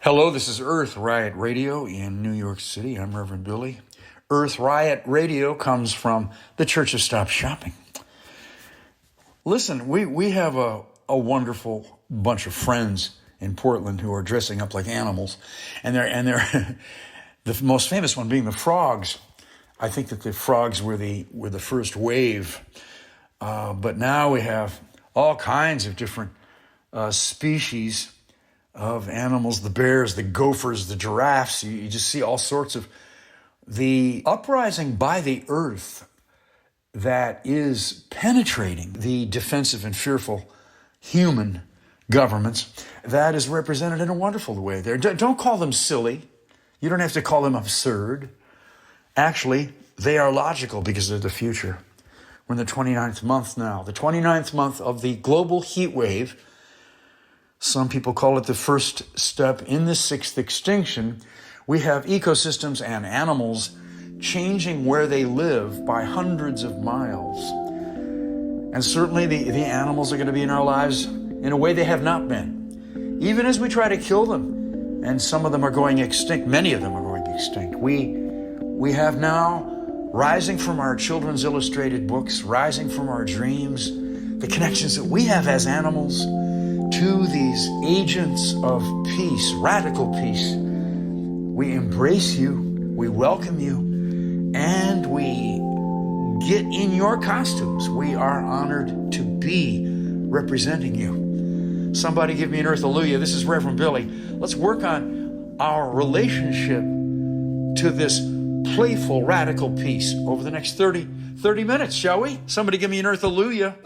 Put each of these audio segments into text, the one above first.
Hello, this is Earth Riot Radio in New York City. I'm Reverend Billy. Earth Riot Radio comes from the Church of Stop Shopping. Listen, we have a wonderful bunch of friends in Portland who are dressing up like animals, and they're the most famous one being the frogs. I think that the frogs were the first wave, but now we have all kinds of different species of animals, the bears, the gophers, the giraffes. You just see all sorts of the uprising by the earth that is penetrating the defensive and fearful human governments. That is represented in a wonderful way there. Don't call them silly. You don't have to call them absurd. Actually, they are logical because they're the future. We're in the 29th month now, the 29th month of the global heat wave. Some people call it the first step in the sixth extinction. We have ecosystems and animals changing where they live by hundreds of miles. And certainly the animals are going to be in our lives in a way they have not been. Even as we try to kill them, and some of them are going extinct, many of them are going extinct. We have now, rising from our children's illustrated books, rising from our dreams, the connections that we have as animals to these agents of peace, radical peace. We embrace you, we welcome you, and we get in your costumes. We are honored to be representing you. Somebody give me an earth-alleluia. This is Reverend Billy. Let's work on our relationship to this playful, radical peace over the next 30 minutes, shall we? Somebody give me an earth-alleluia.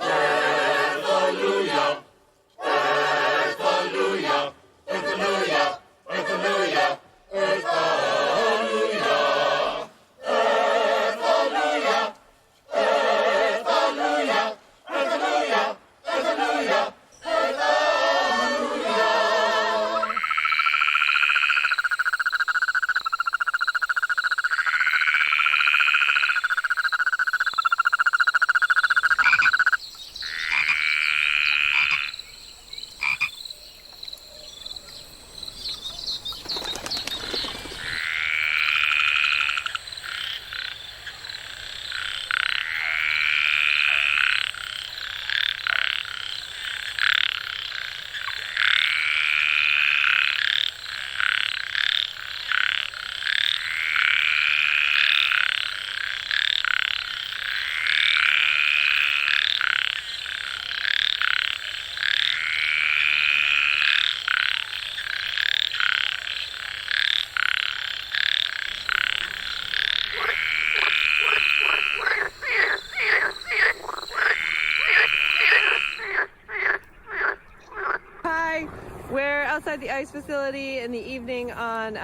Outside the ice facility in the evening on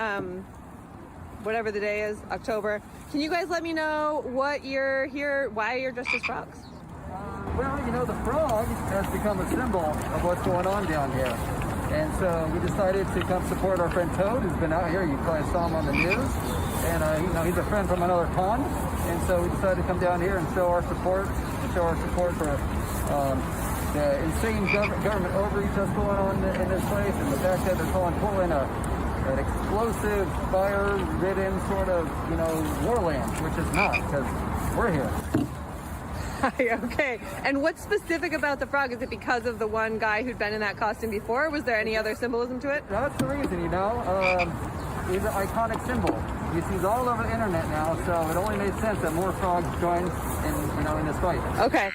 whatever the day is, October. Can you guys let me know what you're here, why you're dressed as frogs? Well, you know, the frog has become a symbol of what's going on down here. And so we decided to come support our friend Toad, who's been out here. You probably saw him on the news. And, he's a friend from another pond. And so we decided to come down here and show our support, for the insane government overreach that's going on in this place, and the fact that they're pulling an explosive, fire-ridden sort of, warland, which is not, because we're here. Okay. And what's specific about the frog? Is it because of the one guy who'd been in that costume before? Or was there any other symbolism to it? That's the reason, He's an iconic symbol. He's all over the internet now, so it only made sense that more frogs joined in this fight. Okay.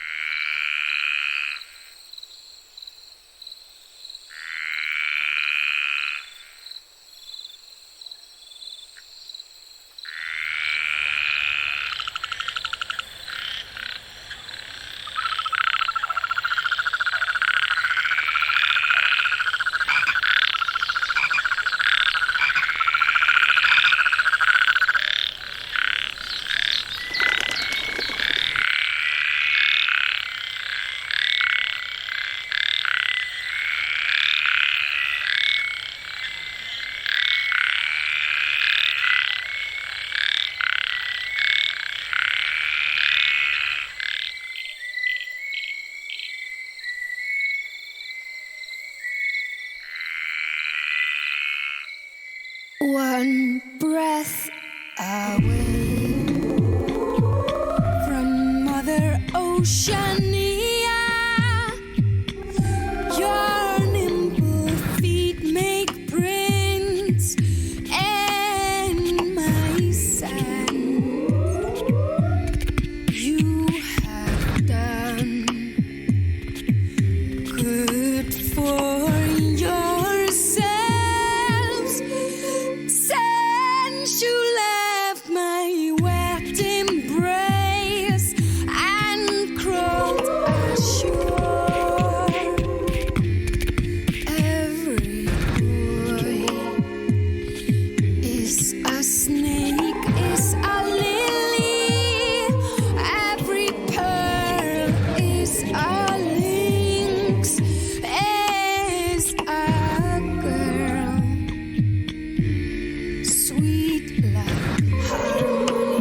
One breath away from Mother Oceania, your nimble feet make prints in my sand. You have done good for yourselves since you left my wet embrace and crawled ashore. Every boy is a snake, is a lily. Every pearl is a lynx, is a girl. Sweet like harmony,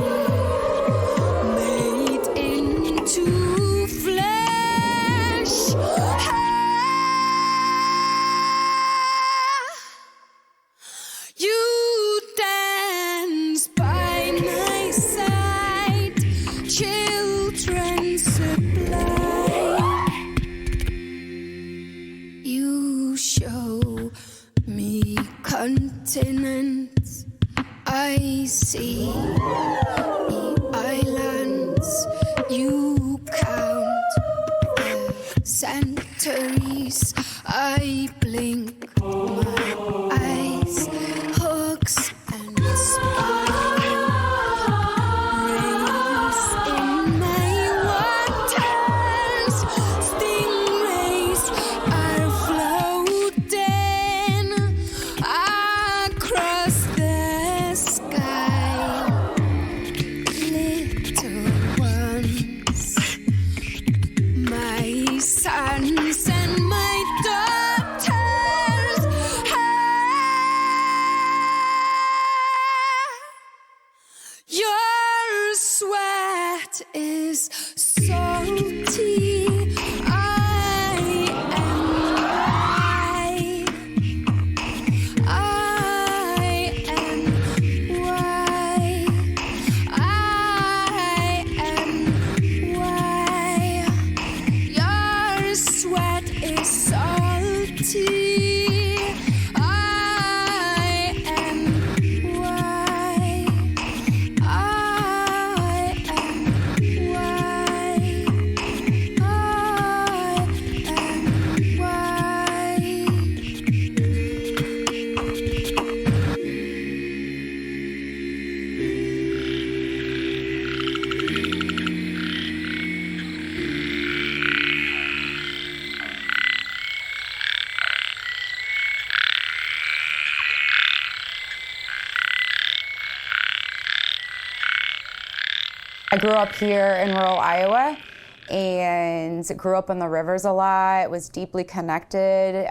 made into flesh. You dance by my side, children supply. You show me continents, I see the islands. You count the centuries, I blink my eyes, hooks and spines in my waters. Stingrays are floating across the sky. Little ones, my sons and my daughters. Your sweat is salty. I am why. I am why. I am why. Your sweat is salty. I am why. I am why. I am why. I grew up here in rural Iowa and grew up on the rivers a lot, was deeply connected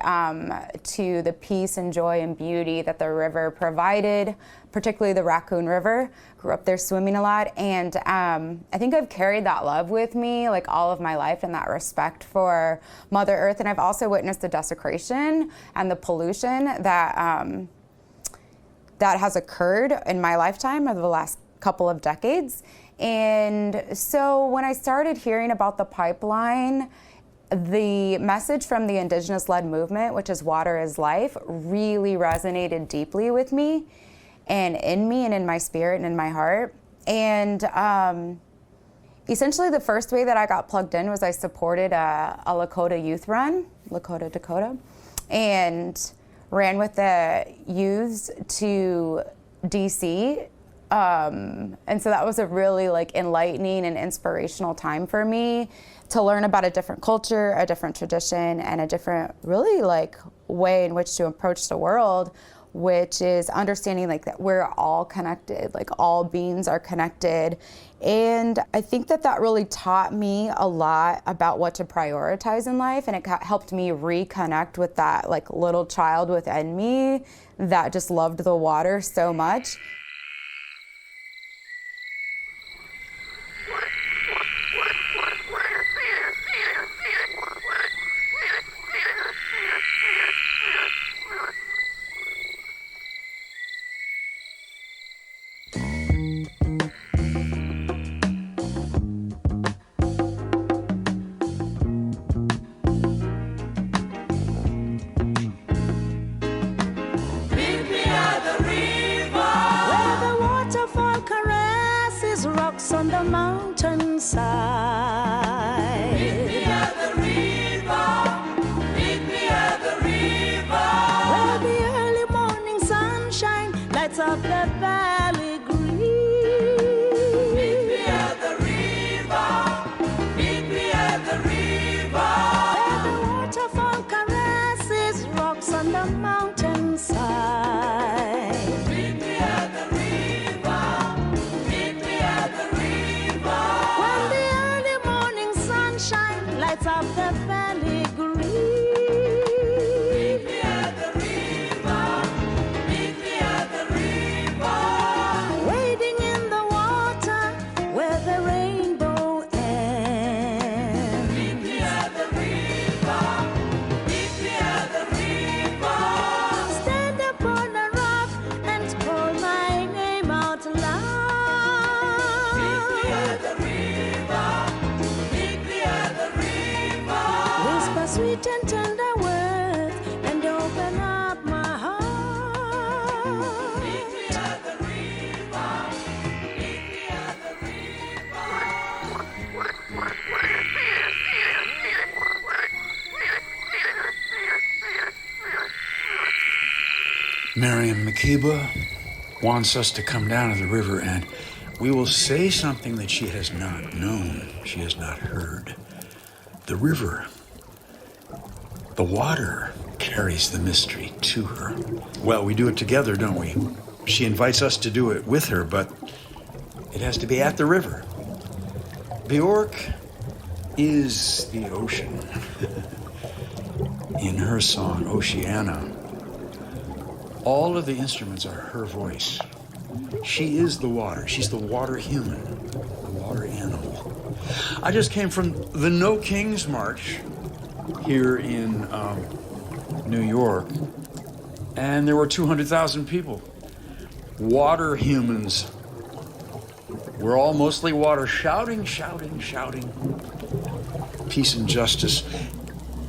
to the peace and joy and beauty that the river provided, particularly the Raccoon River. Grew up there swimming a lot, and I think I've carried that love with me like all of my life and that respect for Mother Earth. And I've also witnessed the desecration and the pollution that that has occurred in my lifetime over the last couple of decades. And so when I started hearing about the pipeline, the message from the Indigenous-led movement, which is water is life, really resonated deeply with me and in my spirit and in my heart. And essentially the first way that I got plugged in was I supported a Lakota youth run, Lakota, Dakota, and ran with the youths to DC. And so that was a really like enlightening and inspirational time for me to learn about a different culture, a different tradition, and a different really like way in which to approach the world, which is understanding like that we're all connected, like all beings are connected. And I think that that really taught me a lot about what to prioritize in life, and it helped me reconnect with that like little child within me that just loved the water so much. mountainside. Meet me at the river. Meet me at the river. Where the early morning sunshine lights up the valley green. Meet me at the river. Meet me at the river. Where the waterfall caresses rocks on the mountainside. Meet me at the river. Meet me at the river. When the early morning sunshine lights up the valley green. Meet me at the river. Meet me at the river. Wading in the water where the rainbow ends. Meet me at the river. Meet me at the river. Stand upon a rock and call my name out loud. Meet me at the river. Meet me at the river. Whisper sweet and tender words and open up my heart. Meet me at the river. Meet me at the Mariam Makeba wants us to come down to the river, and we will say something that she has not known, she has not heard. The river, the water, carries the mystery to her. Well, we do it together, don't we? She invites us to do it with her, but it has to be at the river. Bjork is the ocean. In her song, Oceana, all of the instruments are her voice. She is the water. She's the water human, the water animal. I just came from the No Kings March here in New York, and there were 200,000 people. Water humans. We're all mostly water, shouting, shouting, shouting. Peace and justice.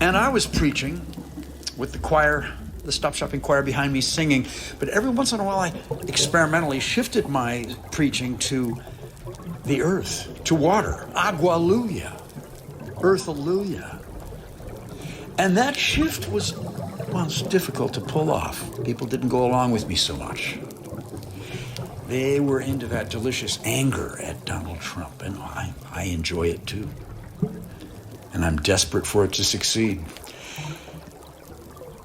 And I was preaching with the choir, the StopShopping choir behind me singing, but every once in a while I experimentally shifted my preaching to the earth, to water. Agualuya. Earthaluya. And that shift was difficult to pull off. People didn't go along with me so much. They were into that delicious anger at Donald Trump, and I enjoy it too. And I'm desperate for it to succeed.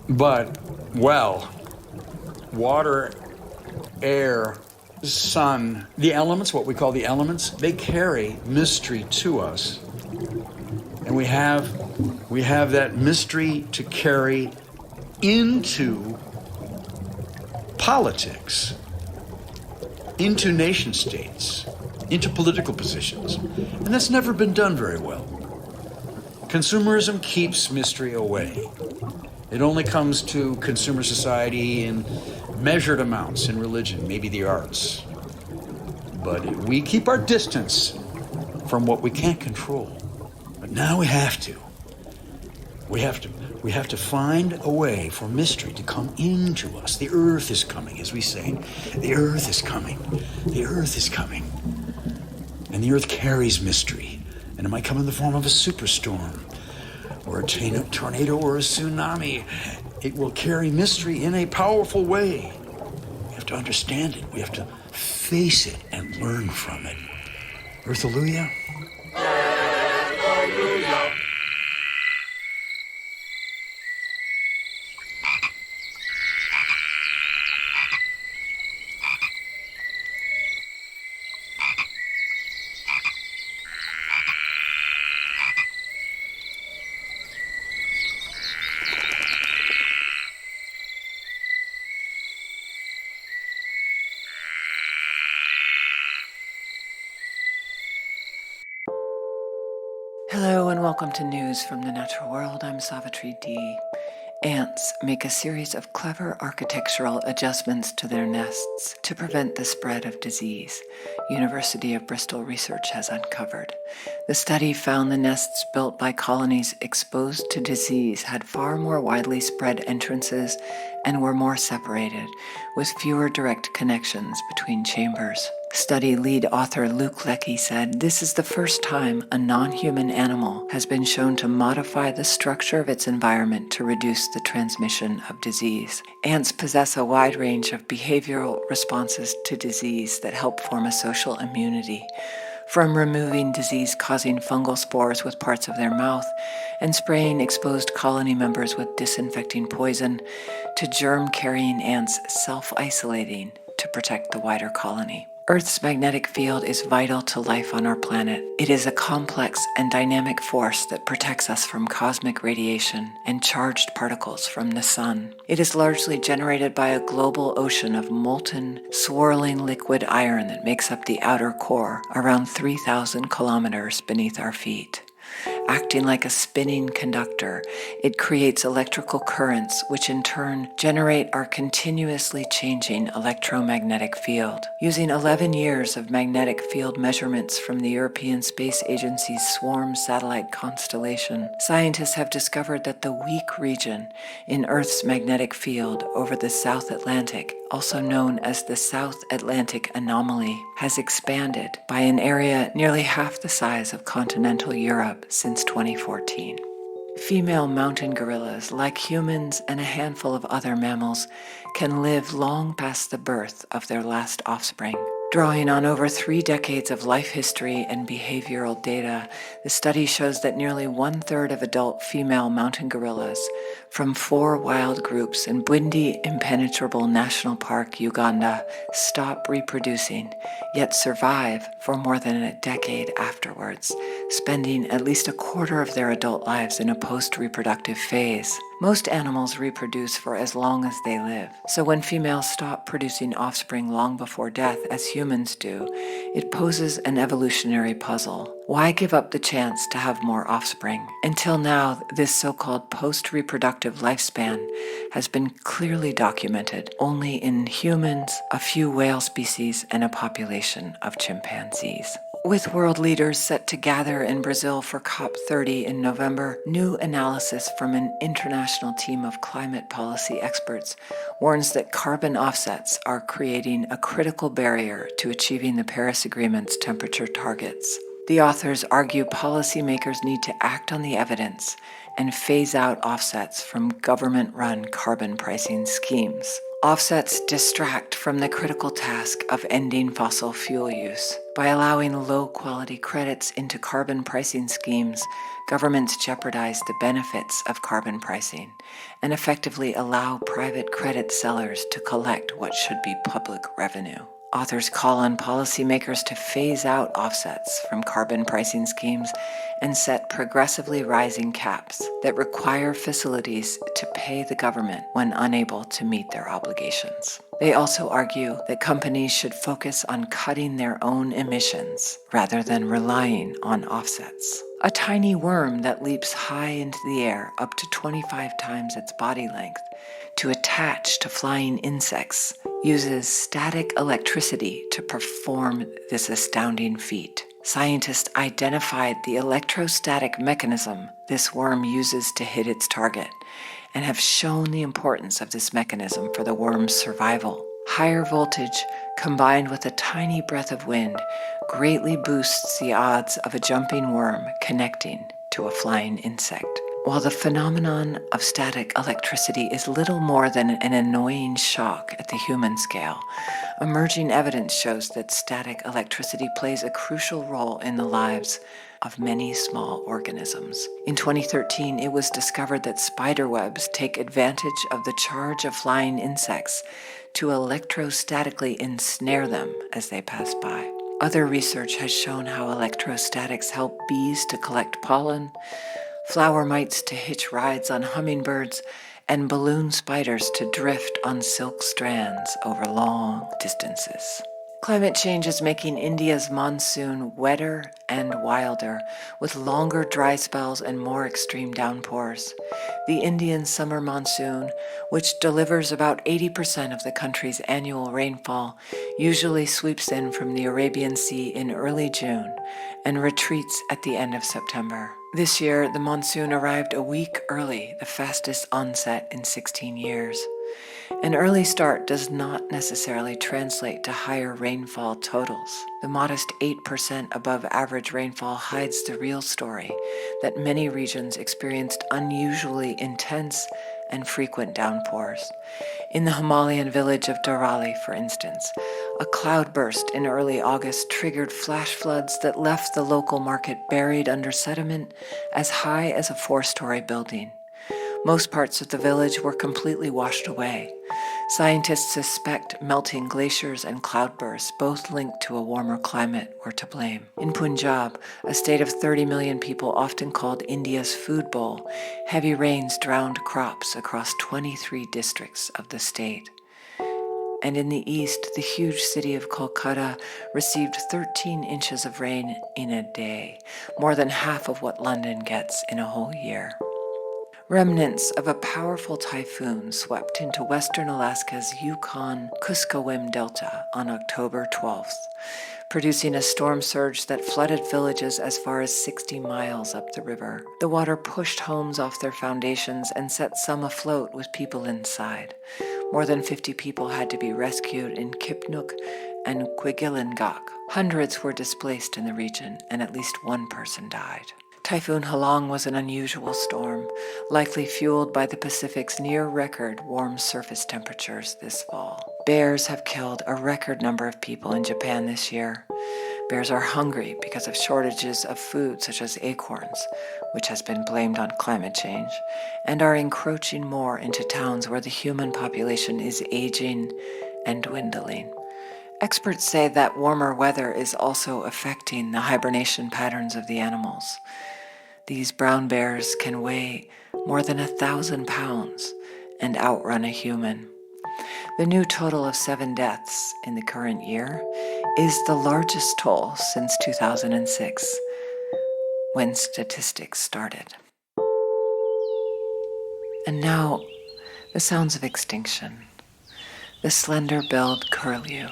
But, well, water, air, sun, the elements, what we call the elements, they carry mystery to us. And we have that mystery to carry into politics, into nation states, into political positions. And that's never been done very well. Consumerism keeps mystery away. It only comes to consumer society in measured amounts in religion, maybe the arts. But we keep our distance from what we can't control. But now we have to. We have to find a way for mystery to come into us. The earth is coming, as we say. The earth is coming. The earth is coming. And the earth carries mystery. And it might come in the form of a superstorm, or a tornado, or a tsunami. It will carry mystery in a powerful way. We have to understand it. We have to face it and learn from it. Earthaluya. Hello and welcome to News from the Natural World. I'm Savitri D. Ants make a series of clever architectural adjustments to their nests to prevent the spread of disease, University of Bristol research has uncovered. The study found the nests built by colonies exposed to disease had far more widely spread entrances and were more separated, with fewer direct connections between chambers. Study lead author Luke Leckey said, "This is the first time a non-human animal has been shown to modify the structure of its environment to reduce the transmission of disease. Ants possess a wide range of behavioral responses to disease that help form a social immunity, from removing disease-causing fungal spores with parts of their mouth and spraying exposed colony members with disinfecting poison, to germ-carrying ants self-isolating to protect the wider colony." Earth's magnetic field is vital to life on our planet. It is a complex and dynamic force that protects us from cosmic radiation and charged particles from the sun. It is largely generated by a global ocean of molten, swirling liquid iron that makes up the outer core, around 3,000 kilometers beneath our feet. Acting like a spinning conductor, it creates electrical currents which in turn generate our continuously changing electromagnetic field. Using 11 years of magnetic field measurements from the European Space Agency's Swarm satellite constellation, scientists have discovered that the weak region in Earth's magnetic field over the South Atlantic, also known as the South Atlantic Anomaly, has expanded by an area nearly half the size of continental Europe since 2014. Female mountain gorillas, like humans and a handful of other mammals, can live long past the birth of their last offspring. Drawing on over 3 decades of life history and behavioral data, the study shows that nearly 1/3 of adult female mountain gorillas from 4 wild groups in Bwindi Impenetrable National Park, Uganda, stop reproducing, yet survive for more than a decade afterwards, spending at least a quarter of their adult lives in a post-reproductive phase. Most animals reproduce for as long as they live, so when females stop producing offspring long before death, as humans do, it poses an evolutionary puzzle. Why give up the chance to have more offspring? Until now, this so-called post-reproductive lifespan has been clearly documented only in humans, a few whale species, and a population of chimpanzees. With world leaders set to gather in Brazil for COP30 in November, new analysis from an international team of climate policy experts warns that carbon offsets are creating a critical barrier to achieving the Paris Agreement's temperature targets. The authors argue policymakers need to act on the evidence and phase out offsets from government-run carbon pricing schemes. Offsets distract from the critical task of ending fossil fuel use. By allowing low-quality credits into carbon pricing schemes, governments jeopardize the benefits of carbon pricing and effectively allow private credit sellers to collect what should be public revenue. Authors call on policymakers to phase out offsets from carbon pricing schemes and set progressively rising caps that require facilities to pay the government when unable to meet their obligations. They also argue that companies should focus on cutting their own emissions rather than relying on offsets. A tiny worm that leaps high into the air, up to 25 times its body length, to attach to flying insects, uses static electricity to perform this astounding feat. Scientists identified the electrostatic mechanism this worm uses to hit its target and have shown the importance of this mechanism for the worm's survival. Higher voltage combined with a tiny breath of wind greatly boosts the odds of a jumping worm connecting to a flying insect. While the phenomenon of static electricity is little more than an annoying shock at the human scale, emerging evidence shows that static electricity plays a crucial role in the lives of many small organisms. In 2013, it was discovered that spider webs take advantage of the charge of flying insects to electrostatically ensnare them as they pass by. Other research has shown how electrostatics help bees to collect pollen, flower mites to hitch rides on hummingbirds, and balloon spiders to drift on silk strands over long distances. Climate change is making India's monsoon wetter and wilder, with longer dry spells and more extreme downpours. The Indian summer monsoon, which delivers about 80% of the country's annual rainfall, usually sweeps in from the Arabian Sea in early June and retreats at the end of September. This year, the monsoon arrived a week early, the fastest onset in 16 years. An early start does not necessarily translate to higher rainfall totals. The modest 8% above average rainfall hides the real story that many regions experienced unusually intense and frequent downpours. In the Himalayan village of Darali, for instance, a cloudburst in early August triggered flash floods that left the local market buried under sediment as high as a 4-story building. Most parts of the village were completely washed away. Scientists suspect melting glaciers and cloudbursts, both linked to a warmer climate, were to blame. In Punjab, a state of 30 million people often called India's food bowl, heavy rains drowned crops across 23 districts of the state. And in the east, the huge city of Kolkata received 13 inches of rain in a day, more than half of what London gets in a whole year. Remnants of a powerful typhoon swept into western Alaska's Yukon-Kuskokwim Delta on October 12th, producing a storm surge that flooded villages as far as 60 miles up the river. The water pushed homes off their foundations and set some afloat with people inside. More than 50 people had to be rescued in Kipnuk and Kwigillingak. Hundreds were displaced in the region, and at least one person died. Typhoon Halong was an unusual storm, likely fueled by the Pacific's near-record warm surface temperatures this fall. Bears have killed a record number of people in Japan this year. Bears are hungry because of shortages of food such as acorns, which has been blamed on climate change, and are encroaching more into towns where the human population is aging and dwindling. Experts say that warmer weather is also affecting the hibernation patterns of the animals. These brown bears can weigh more than 1,000 pounds and outrun a human. The new total of 7 deaths in the current year is the largest toll since 2006, when statistics started. And now, the sounds of extinction. The slender-billed curlew.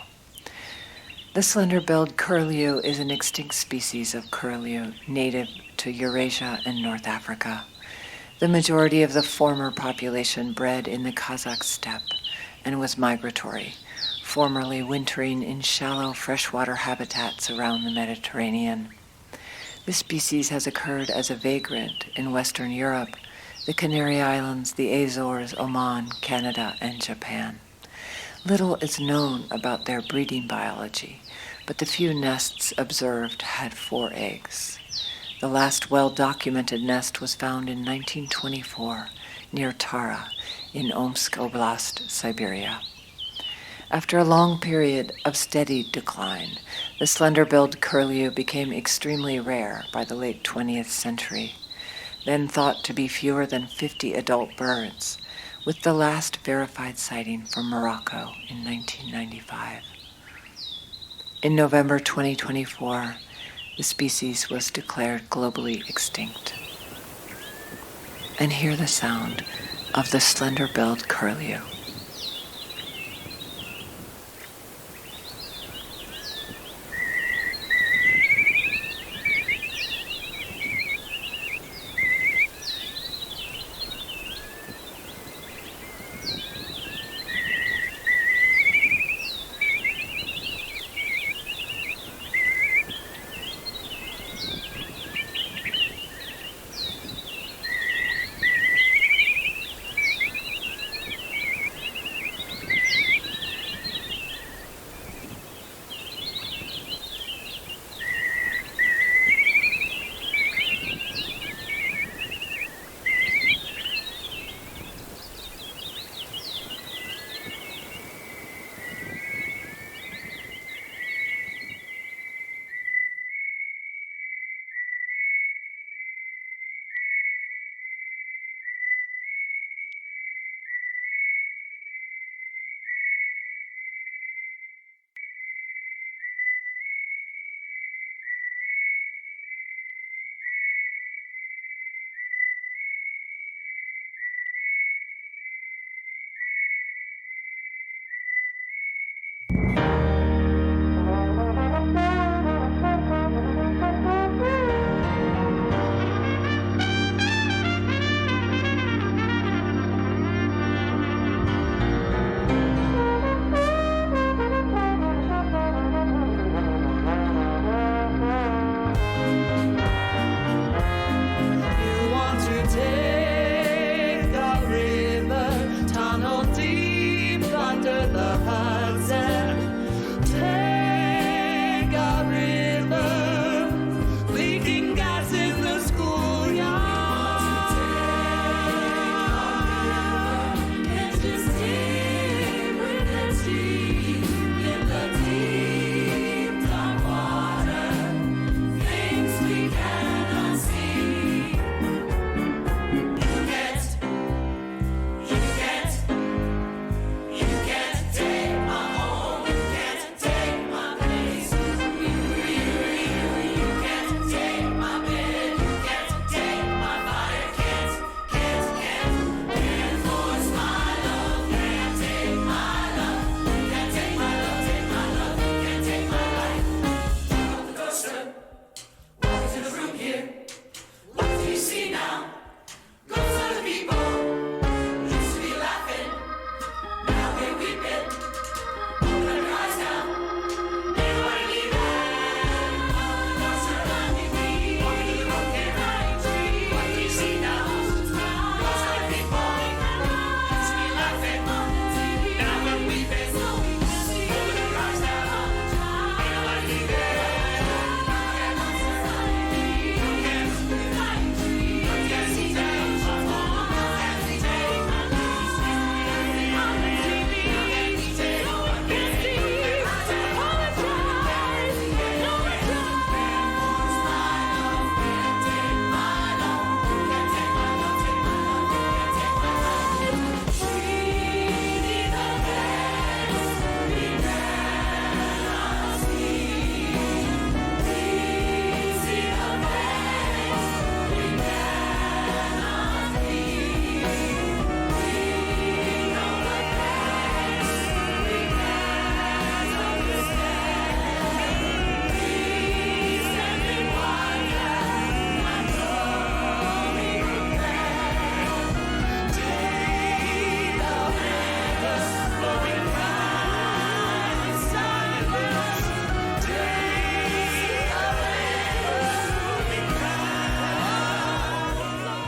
The slender-billed curlew is an extinct species of curlew native to Eurasia and North Africa. The majority of the former population bred in the Kazakh steppe and was migratory, formerly wintering in shallow freshwater habitats around the Mediterranean. This species has occurred as a vagrant in Western Europe, the Canary Islands, the Azores, Oman, Canada, and Japan. Little is known about their breeding biology, but the few nests observed had 4 eggs. The last well-documented nest was found in 1924 near Tara in Omsk Oblast, Siberia. After a long period of steady decline, the slender-billed curlew became extremely rare by the late 20th century, then thought to be fewer than 50 adult birds, with the last verified sighting from Morocco in 1995. In November 2024, the species was declared globally extinct. And hear the sound of the slender-billed curlew.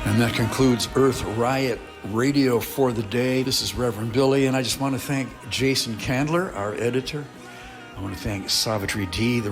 And that concludes Earth Riot Radio for the day. This is Reverend Billy, and I just want to thank Jason Candler, our editor. I want to thank Savitri D, the